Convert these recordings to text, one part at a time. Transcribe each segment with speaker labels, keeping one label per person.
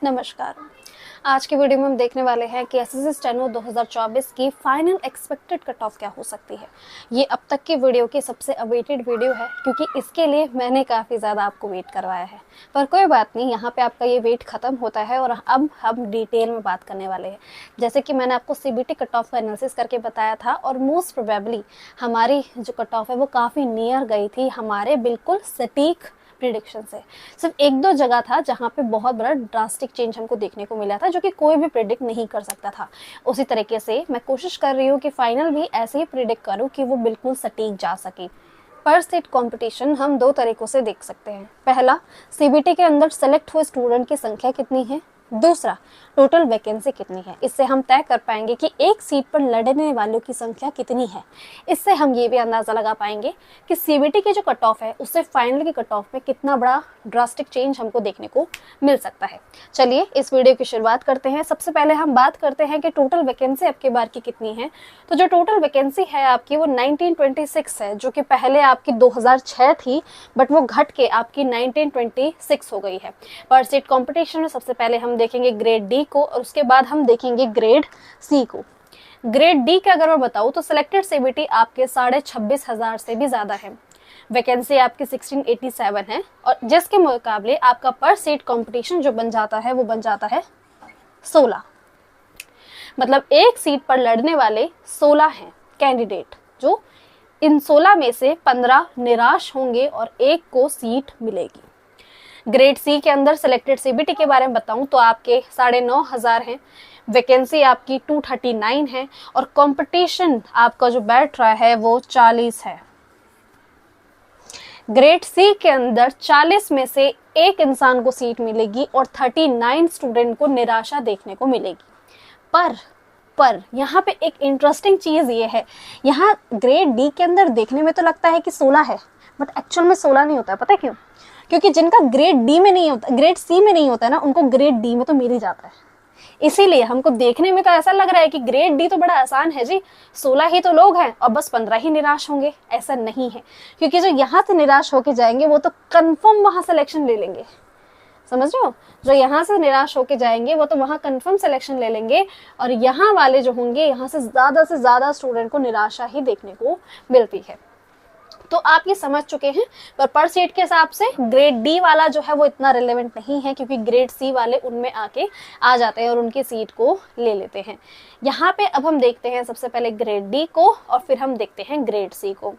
Speaker 1: नमस्कार। आज की वीडियो में हम देखने वाले हैं कि एसएससी स्टेनो 2024 की फाइनल एक्सपेक्टेड कट ऑफ क्या हो सकती है। ये अब तक की वीडियो की सबसे अवेटेड वीडियो है क्योंकि इसके लिए मैंने काफ़ी ज़्यादा आपको वेट करवाया है। पर कोई बात नहीं, यहाँ पे आपका ये वेट ख़त्म होता है और अब हम डिटेल में बात करने वाले हैं। जैसे कि मैंने आपको सीबीटी कट ऑफ का एनालिसिस करके बताया था और मोस्ट प्रोबेबली हमारी जो कट ऑफ है वो काफ़ी नियर गई थी हमारे बिल्कुल सटीक प्रिडिक्शन से। सिर्फ एक दो जगह था जहाँ पे बहुत बड़ा ड्रास्टिक चेंज हमको देखने को मिला था जो कि कोई भी प्रिडिक्ट नहीं कर सकता था। उसी तरीके से मैं कोशिश कर रही हूँ कि फाइनल भी ऐसे ही प्रिडिक्ट करूँ कि वो बिल्कुल सटीक जा सके। पर सीट कंपटीशन हम दो तरीकों से देख सकते हैं। पहला, सीबीटी के अंदर सेलेक्ट हुए स्टूडेंट की संख्या कितनी है। दूसरा, टोटल वैकेंसी कितनी है। इससे हम तय कर पाएंगे कि एक सीट पर लड़ने वालों की संख्या कितनी है। इससे हम ये भी अंदाज़ा लगा पाएंगे कि सीबीटी की जो कट ऑफ है उससे फाइनल की कट ऑफ में कितना बड़ा ड्रास्टिक चेंज हमको देखने को मिल सकता है। चलिए इस वीडियो की शुरुआत करते हैं। सबसे पहले हम बात करते हैं कि टोटल वैकेंसी आपके बार की कितनी है। तो जो टोटल वैकेंसी है आपकी वो 1926 है, जो कि पहले आपकी 2006 थी, बट वो घट के आपकी 1926 हो गई है। पर सीट कॉम्पिटिशन में सबसे पहले हम देखेंगे ग्रेड डी को और उसके बाद हम देखेंगे ग्रेड सी को। ग्रेड डी के अगर मैं बताऊं तो सिलेक्टेड सीबीटी आपके 26,500 से भी ज्यादा है। वैकेंसी आपकी 1687 है और जिसके मुकाबले आपका पर सीट कंपटीशन जो बन जाता है वो बन जाता है 16। मतलब एक सीट पर लड़ने वाले 16 हैं कैंडिडेट, जो इन 16 में से 15 निराश होंगे और एक को सीट मिलेगी। ग्रेड सी के अंदर सिलेक्टेड सीबीटी के बारे में बताऊं तो आपके 9,500 हैं, वैकेंसी आपकी 239 है और कंपटीशन आपका जो बैठ रहा है वो 40 है। ग्रेड सी के अंदर 40 में से एक इंसान को सीट मिलेगी और 39 स्टूडेंट को निराशा देखने को मिलेगी। पर यहाँ पे एक इंटरेस्टिंग चीज ये है, यहाँ ग्रेड डी के अंदर देखने में तो लगता है कि 16 है, बट एक्चुअल में 16 नहीं होता है। पता है क्यों? क्योंकि जिनका ग्रेड डी में नहीं होता, ग्रेड सी में नहीं होता है ना, उनको ग्रेड डी में तो मिल ही जाता है। इसीलिए हमको देखने में तो ऐसा लग रहा है कि ग्रेड डी तो बड़ा आसान है जी, 16 ही तो लोग हैं और बस 15 ही निराश होंगे। ऐसा नहीं है, क्योंकि जो यहाँ से निराश होके जाएंगे वो तो कंफर्म वहां सिलेक्शन ले लेंगे। समझ रहे हो? जो यहाँ से निराश होके जाएंगे वो तो वहां कंफर्म सिलेक्शन ले लेंगे और यहाँ वाले जो होंगे, यहाँ से ज्यादा स्टूडेंट को निराशा ही देखने को मिलती है। तो आप ये समझ चुके हैं। पर सीट के हिसाब से ग्रेड डी वाला जो है वो इतना रिलेवेंट नहीं है, क्योंकि ग्रेड सी वाले उनमें आके आ जाते हैं और उनकी सीट को ले लेते हैं। यहाँ पे अब हम देखते हैं सबसे पहले ग्रेड डी को और फिर हम देखते हैं ग्रेड सी को।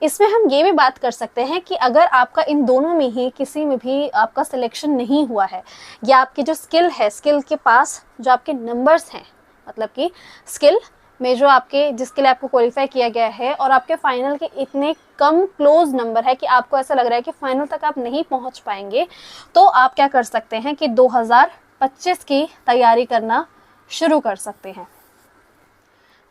Speaker 1: इसमें हम ये भी बात कर सकते हैं कि अगर आपका इन दोनों में ही किसी में भी आपका सिलेक्शन नहीं हुआ है, या आपकी जो स्किल है, स्किल के पास जो आपके नंबर्स हैं, मतलब कि स्किल में जो आपके जिसके लिए आपको क्वालिफाई किया गया है और आपके फाइनल के इतने कम क्लोज नंबर है कि आपको ऐसा लग रहा है कि फाइनल तक आप नहीं पहुंच पाएंगे, तो आप क्या कर सकते हैं कि 2025 की तैयारी करना शुरू कर सकते हैं।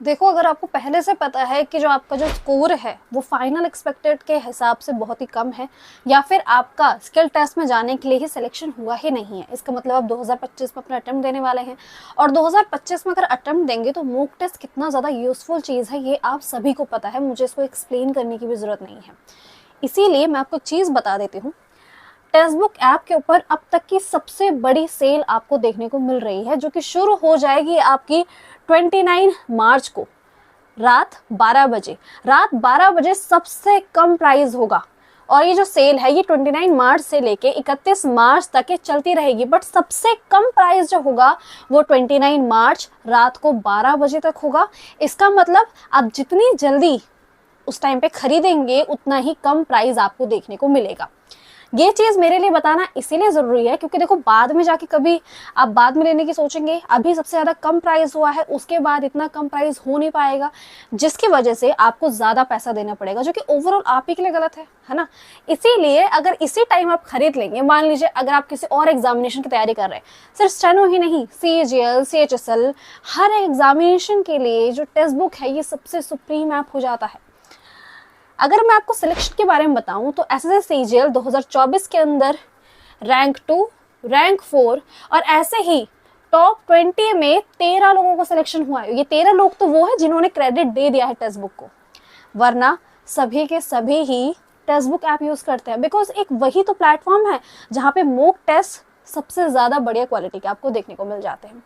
Speaker 1: देखो, अगर आपको पहले से पता है कि जो आपका जो स्कोर है वो फाइनल एक्सपेक्टेड के हिसाब से बहुत ही कम है, या फिर आपका स्किल टेस्ट में जाने के लिए ही सिलेक्शन हुआ ही नहीं है, इसका मतलब आप 2025 में अपना अटेम्प्ट देने वाले हैं। और 2025 में अगर अटेम्प्ट देंगे तो मॉक टेस्ट कितना ज़्यादा यूजफुल चीज़ है ये आप सभी को पता है, मुझे इसको एक्सप्लेन करने की भी ज़रूरत नहीं है। इसीलिए मैं आपको चीज़ बता देती हूँ। टेक्स्ट बुक ऐप के ऊपर अब तक की सबसे बड़ी सेल आपको देखने को मिल रही है, जो कि शुरू हो जाएगी आपकी 29 मार्च को रात 12 बजे। रात 12 बजे सबसे कम प्राइस होगा और ये जो सेल है ये 29 मार्च से लेके 31 मार्च तक ये चलती रहेगी, बट सबसे कम प्राइस जो होगा वो 29 मार्च रात को 12 बजे तक होगा। इसका मतलब आप जितनी जल्दी उस टाइम पे खरीदेंगे उतना ही कम प्राइस आपको देखने को मिलेगा। ये चीज़ मेरे लिए बताना इसीलिए ज़रूरी है क्योंकि देखो, बाद में जाके कभी आप बाद में लेने की सोचेंगे, अभी सबसे ज़्यादा कम प्राइस हुआ है, उसके बाद इतना कम प्राइस हो नहीं पाएगा, जिसकी वजह से आपको ज़्यादा पैसा देना पड़ेगा, जो कि ओवरऑल आप ही के लिए गलत है ना। इसीलिए अगर इसी टाइम आप खरीद लेंगे, मान लीजिए अगर आप किसी और एग्जामिनेशन की तैयारी कर रहे हैं, सिर्फ स्टेनो ही नहीं, CAGL, CHSL, हर एग्जामिनेशन के लिए जो टेक्स्ट बुक है ये सबसे सुप्रीम ऐप हो जाता है। अगर मैं आपको सिलेक्शन के बारे में बताऊं तो एसएससी CGL 2024 के अंदर रैंक 2, रैंक 4 और ऐसे ही टॉप 20 में 13 लोगों को सिलेक्शन हुआ है। ये 13 लोग तो वो है जिन्होंने क्रेडिट दे दिया है टेक्स्ट बुक को, वरना सभी के सभी ही टेक्स्ट बुक ऐप यूज करते हैं, बिकॉज एक वही तो प्लेटफॉर्म है जहाँ पे मॉक टेस्ट सबसे ज़्यादा बढ़िया क्वालिटी के आपको देखने को मिल जाते हैं।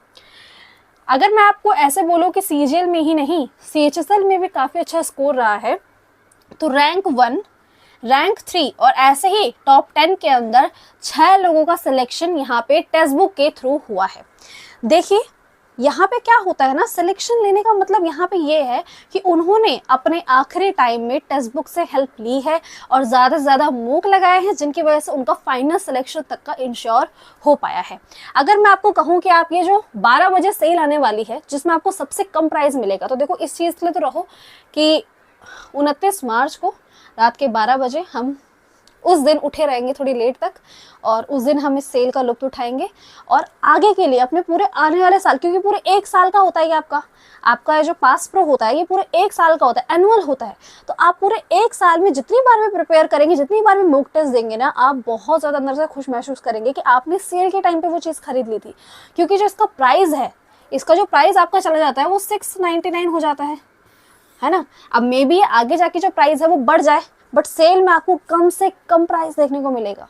Speaker 1: अगर मैं आपको ऐसे बोलूँ कि CGL में ही नहीं, CHSL में भी काफ़ी अच्छा स्कोर रहा है, तो रैंक 1, रैंक 3 और ऐसे ही टॉप 10 के अंदर 6 लोगों का सिलेक्शन यहाँ पे टेक्स्ट बुक के थ्रू हुआ है। देखिए यहाँ पे क्या होता है ना, सिलेक्शन लेने का मतलब यहाँ पे ये है कि उन्होंने अपने आखिरी टाइम में टेक्स्ट बुक से हेल्प ली है और ज़्यादा से ज़्यादा मूक लगाए हैं, जिनकी वजह से उनका फाइनल सिलेक्शन तक का इंश्योर हो पाया है। अगर मैं आपको कहूँ कि आप ये जो 12 बजे सेल आने वाली है जिसमें आपको सबसे कम प्राइस मिलेगा, तो देखो इस चीज़ के लिए तो रहो कि 29 मार्च को रात के 12 बजे हम उस दिन उठे रहेंगे थोड़ी लेट तक, और उस दिन हम इस सेल का लुत्फ उठाएंगे और आगे के लिए अपने पूरे आने वाले साल, क्योंकि पूरे 1 साल का होता है आपका ये जो पास प्रो होता है ये पूरे 1 साल का होता है, एनुअल होता है। तो आप पूरे 1 साल में जितनी बार भी प्रिपेयर करेंगे, जितनी बार भी मॉक टेस्ट देंगे ना, आप बहुत ज़्यादा अंदर से खुश महसूस करेंगे कि आपने सेल के टाइम पर वो चीज़ खरीद ली थी। क्योंकि जो इसका प्राइस है, इसका जो प्राइस आपका चला जाता है वो 699 हो जाता है ना। अब मे बी आगे जाके जो प्राइस है वो बढ़ जाए, बट सेल में आपको कम से कम प्राइस देखने को मिलेगा।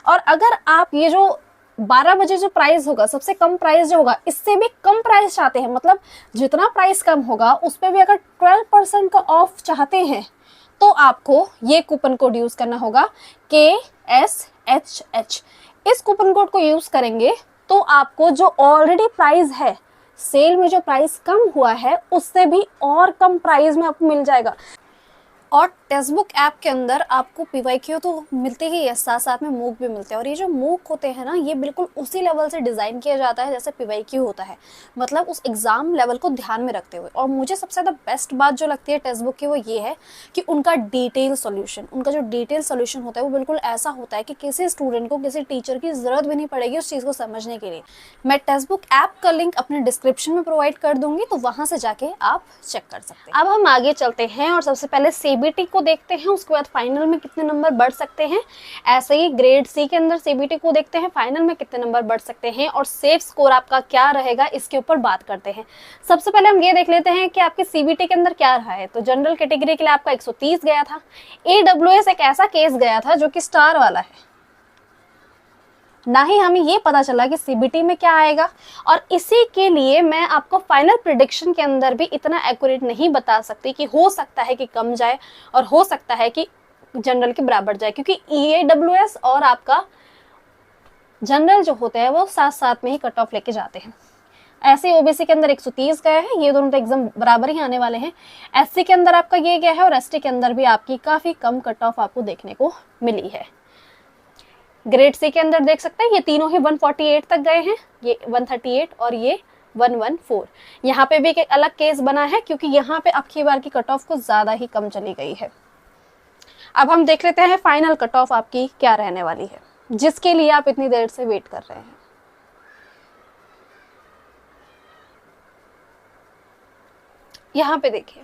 Speaker 1: और अगर आप ये जो 12 बजे जो प्राइस होगा, सबसे कम प्राइस जो होगा, इससे भी कम प्राइस चाहते हैं, मतलब जितना प्राइस कम होगा उस पर भी अगर 12% का ऑफ चाहते हैं, तो आपको ये कूपन कोड यूज करना होगा KSHH। इस कूपन कोड को यूज करेंगे तो आपको जो ऑलरेडी प्राइस है, सेल में जो प्राइस कम हुआ है, उससे भी और कम प्राइस में आपको मिल जाएगा। और टेक्स्ट बुक ऐप के अंदर आपको PYQ तो मिलते ही है, साथ साथ में मूक भी मिलते हैं। और ये जो मूक होते हैं ना, ये बिल्कुल उसी लेवल से डिज़ाइन किया जाता है जैसे PYQ होता है, मतलब उस एग्ज़ाम लेवल को ध्यान में रखते हुए। और मुझे सबसे ज़्यादा बेस्ट बात जो लगती है टेक्स्ट बुक की वो ये है कि उनका डिटेल सोल्यूशन, उनका जो डिटेल सोल्यूशन होता है वो बिल्कुल ऐसा होता है कि किसी स्टूडेंट को किसी टीचर की ज़रूरत भी नहीं पड़ेगी उस चीज़ को समझने के लिए। मैं टेक्स्ट बुक ऐप का लिंक अपने डिस्क्रिप्शन में प्रोवाइड कर दूँगी, तो वहाँ से जाके आप चेक कर सकते हैं। अब हम आगे चलते हैं और सबसे पहले CBT को देखते हैं, उसके बाद फाइनल में कितने नंबर बढ़ सकते हैं। ऐसे ही ग्रेड C के अंदर CBT को देखते हैं, फाइनल में कितने नंबर बढ़ सकते हैं और सेफ स्कोर आपका क्या रहेगा, इसके ऊपर बात करते हैं। सबसे पहले हम ये देख लेते हैं कि आपके CBT के अंदर क्या रहा है। तो जनरल कैटेगरी के लिए आपका 130 गया था। AWS एक ऐसा केस गया था जो कि स्टार वाला है, ना ही हमें ये पता चला कि CBT में क्या आएगा। और इसी के लिए मैं आपको फाइनल प्रेडिक्शन के अंदर भी इतना एक्यूरेट नहीं बता सकती कि हो सकता है कि कम जाए और हो सकता है कि जनरल के बराबर जाए, क्योंकि AWS और आपका जनरल जो होते हैं वो साथ साथ में ही कट ऑफ लेके जाते हैं। ऐसे OBC के अंदर 130 गया है, ये दोनों तो एग्जाम बराबर ही आने वाले हैं। SC के अंदर आपका ये गया है और ST के अंदर भी आपकी काफ़ी कम कट ऑफ आपको देखने को मिली है। ग्रेड C के अंदर देख सकते हैं ये तीनों ही 148 तक गए हैं, ये 138 और ये 114। यहाँ पे भी एक अलग केस बना है क्योंकि यहाँ पे अब की बार की कट ऑफ को ज़्यादा ही कम चली गई है। अब हम देख लेते हैं फाइनल कट ऑफ आपकी क्या रहने वाली है, जिसके लिए आप इतनी देर से वेट कर रहे हैं। यहाँ पे देखिए,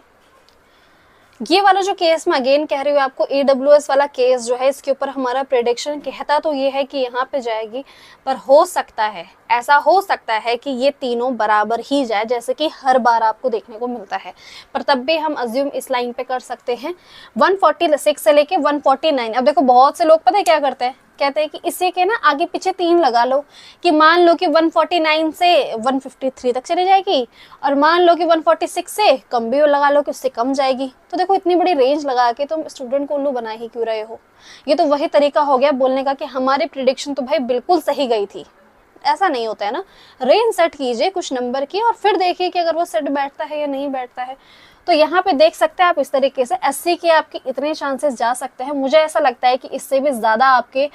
Speaker 1: ये वाला जो केस मैं अगेन कह रही हूँ आपको, AWS वाला केस जो है, इसके ऊपर हमारा प्रेडिक्शन कहता तो ये है कि यहाँ पे जाएगी, पर हो सकता है, ऐसा हो सकता है कि ये तीनों बराबर ही जाए, जैसे कि हर बार आपको देखने को मिलता है। पर तब भी हम अज्यूम इस लाइन पे कर सकते हैं 146 से लेके 149। अब देखो बहुत से लोग पता है क्या करते हैं, कहते हैं कि इसी के ना आगे पीछे 3 लगा लो, कि मान लो कि 149 से 153 तक चली जाएगी, और मान लो कि 146 से कम भी लगा लो कि उससे कम जाएगी। तो देखो इतनी बड़ी रेंज लगा के तुम स्टूडेंट को उल्लू बना ही क्यों रहे हो। ये तो वही तरीका हो गया बोलने का कि हमारी प्रिडिक्शन तो भाई बिल्कुल सही गई थी। ऐसा नहीं होता है ना, रेंज सेट कीजिए कुछ नंबर की और फिर देखिए कि अगर वो सेट बैठता है या नहीं बैठता है। तो यहाँ पे देख सकते हैं आप इस तरीके से 80 के आपके इतने चांसेस जा सकते हैं। मुझे ऐसा लगता है कि इससे भी ज़्यादा आपके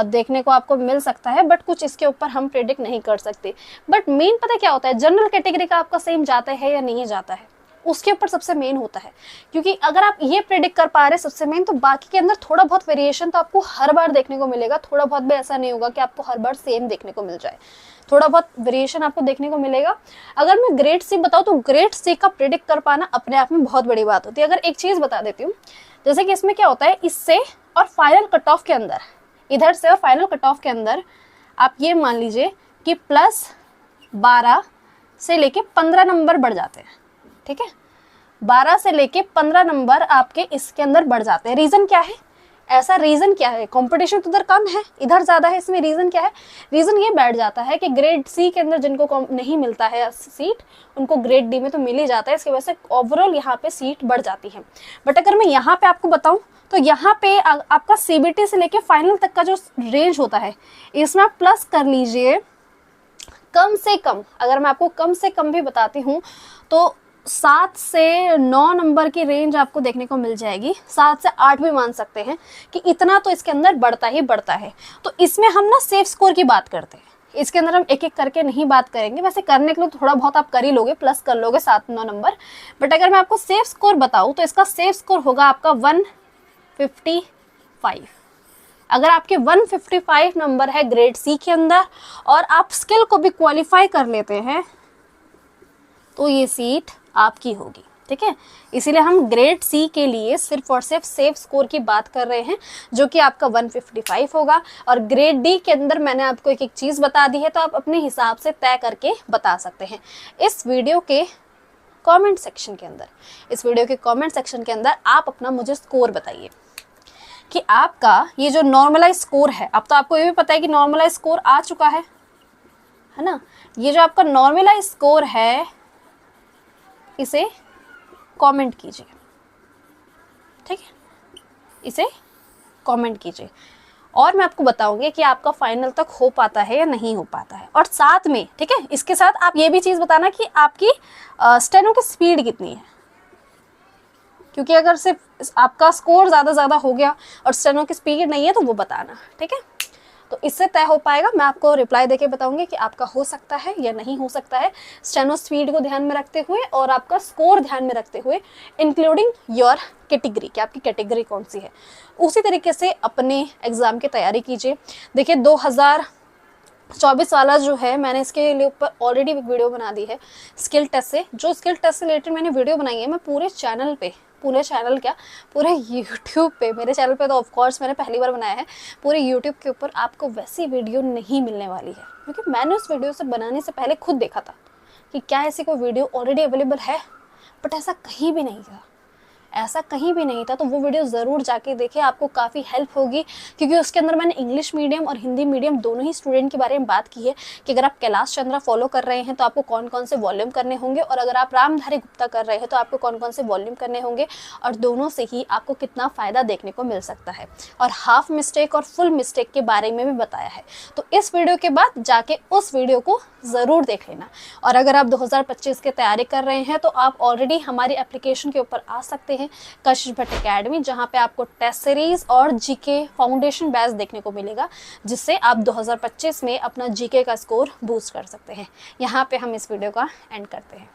Speaker 1: देखने को आपको मिल सकता है, बट कुछ इसके ऊपर हम प्रेडिक्ट नहीं कर सकते। बट मेन पता क्या होता है, जनरल कैटेगरी का आपका सेम जाता है या नहीं जाता है, उसके ऊपर सबसे मेन होता है। क्योंकि अगर आप ये प्रेडिक्ट कर पा रहे सबसे मेन, तो बाकी के अंदर थोड़ा बहुत वेरिएशन तो आपको हर बार देखने को मिलेगा। थोड़ा बहुत भी ऐसा नहीं होगा कि आपको हर बार सेम देखने को मिल जाए, थोड़ा बहुत वेरिएशन आपको देखने को मिलेगा। अगर मैं ग्रेड C बताऊँ तो ग्रेड C का प्रेडिक्ट कर पाना अपने आप में बहुत बड़ी बात होती है। अगर एक चीज़ बता देती हूँ, जैसे कि इसमें क्या होता है, इससे और फाइनल कट ऑफ के अंदर, इधर से और फाइनल कट ऑफ के अंदर आप ये मान लीजिए कि +12 से लेके 15 नंबर बढ़ जाते हैं। ठीक है, 12 से लेके 15 नंबर आपके इसके अंदर बढ़ जाते हैं। रीज़न क्या है, ऐसा रीजन क्या है? कंपटीशन तो उधर कम है, इधर ज्यादा है, इसमें रीजन क्या है? रीजन ये बैठ जाता है कि ग्रेड सी के अंदर जिनको नहीं मिलता है सीट, उनको ग्रेड डी में तो मिल ही जाता है, इसकी वजह से ओवरऑल यहाँ पे सीट बढ़ जाती है। बट अगर मैं यहाँ पे आपको बताऊं तो यहाँ पे आपका सीबीटी से लेके फाइनल तक का जो रेंज होता है, इसमें आप प्लस कर लीजिए कम से कम, अगर मैं आपको कम से कम भी बताती हूँ तो 7 से 9 नंबर की रेंज आपको देखने को मिल जाएगी, 7 से 8 भी मान सकते हैं कि इतना तो इसके अंदर बढ़ता ही बढ़ता है। तो इसमें हम ना सेफ स्कोर की बात करते हैं, इसके अंदर हम एक एक करके नहीं बात करेंगे, वैसे करने के लिए थोड़ा बहुत आप कर ही लोगे, प्लस कर लोगे 7-9 नंबर। बट अगर मैं आपको सेफ स्कोर बताऊँ तो इसका सेफ स्कोर होगा आपका 155। अगर आपके 155 नंबर है ग्रेड सी के अंदर और आप स्किल को भी क्वालिफाई कर लेते हैं तो ये सीट आपकी होगी, ठीक है। इसीलिए हम ग्रेड सी के लिए सिर्फ और सिर्फ सेफ स्कोर की बात कर रहे हैं, जो कि आपका 155 होगा। और ग्रेड डी के अंदर मैंने आपको एक एक चीज़ बता दी है, तो आप अपने हिसाब से तय करके बता सकते हैं। इस वीडियो के कमेंट सेक्शन के अंदर आप अपना मुझे स्कोर बताइए कि आपका ये जो नॉर्मलाइज स्कोर है, अब तो आपको ये भी पता है कि नॉर्मलाइज स्कोर आ चुका है ना। ये जो आपका नॉर्मलाइज स्कोर है इसे कमेंट कीजिए, ठीक है, इसे कमेंट कीजिए और मैं आपको बताऊंगी कि आपका फाइनल तक हो पाता है या नहीं हो पाता है। और साथ में, ठीक है, इसके साथ आप ये भी चीज़ बताना कि आपकी स्टेनो की स्पीड कितनी है, क्योंकि अगर सिर्फ आपका स्कोर ज़्यादा हो गया और स्टेनो की स्पीड नहीं है तो वो बताना, ठीक है। तो इससे तय हो पाएगा, मैं आपको रिप्लाई देके बताऊंगी कि आपका हो सकता है या नहीं हो सकता है, स्टेनो स्पीड को ध्यान में रखते हुए और आपका स्कोर ध्यान में रखते हुए, इंक्लूडिंग योर कैटेगरी, कि आपकी कैटेगरी कौन सी है। उसी तरीके से अपने एग्ज़ाम की तैयारी कीजिए। देखिए 2024 वाला जो है, मैंने इसके लिए ऊपर ऑलरेडी एक वीडियो बना दी है स्किल टेस्ट से। जो स्किल टेस्ट से रिलेटेड मैंने वीडियो बनाई है, मैं पूरे यूट्यूब पे, मेरे चैनल पे तो ऑफकोर्स मैंने पहली बार बनाया है, पूरे यूट्यूब के ऊपर आपको वैसी वीडियो नहीं मिलने वाली है, क्योंकि मैंने उस वीडियो से बनाने से पहले खुद देखा था कि क्या ऐसी कोई वीडियो ऑलरेडी अवेलेबल है, बट ऐसा कहीं भी नहीं था। तो वो वीडियो ज़रूर जाके देखें, आपको काफ़ी हेल्प होगी, क्योंकि उसके अंदर मैंने इंग्लिश मीडियम और हिंदी मीडियम दोनों ही स्टूडेंट के बारे में बात की है कि अगर आप कैलाश चंद्रा फॉलो कर रहे हैं तो आपको कौन कौन से वॉल्यूम करने होंगे, और अगर आप रामधारी गुप्ता कर रहे हैं तो आपको कौन कौन से वॉल्यूम करने होंगे, और दोनों से ही आपको कितना फ़ायदा देखने को मिल सकता है। और हाफ मिस्टेक और फुल मिस्टेक के बारे में भी बताया है। तो इस वीडियो के बाद जाके उस वीडियो को ज़रूर देख लेना। और अगर आप 2025 की तैयारी कर रहे हैं तो आप ऑलरेडी हमारी एप्लीकेशन के ऊपर आ सकते हैं, कशिश भट्ट एकेडमी, जहाँ पे आपको टेस्ट सीरीज और जीके फाउंडेशन बैच देखने को मिलेगा, जिससे आप 2025 में अपना जीके का स्कोर बूस्ट कर सकते हैं। यहाँ पे हम इस वीडियो का एंड करते हैं।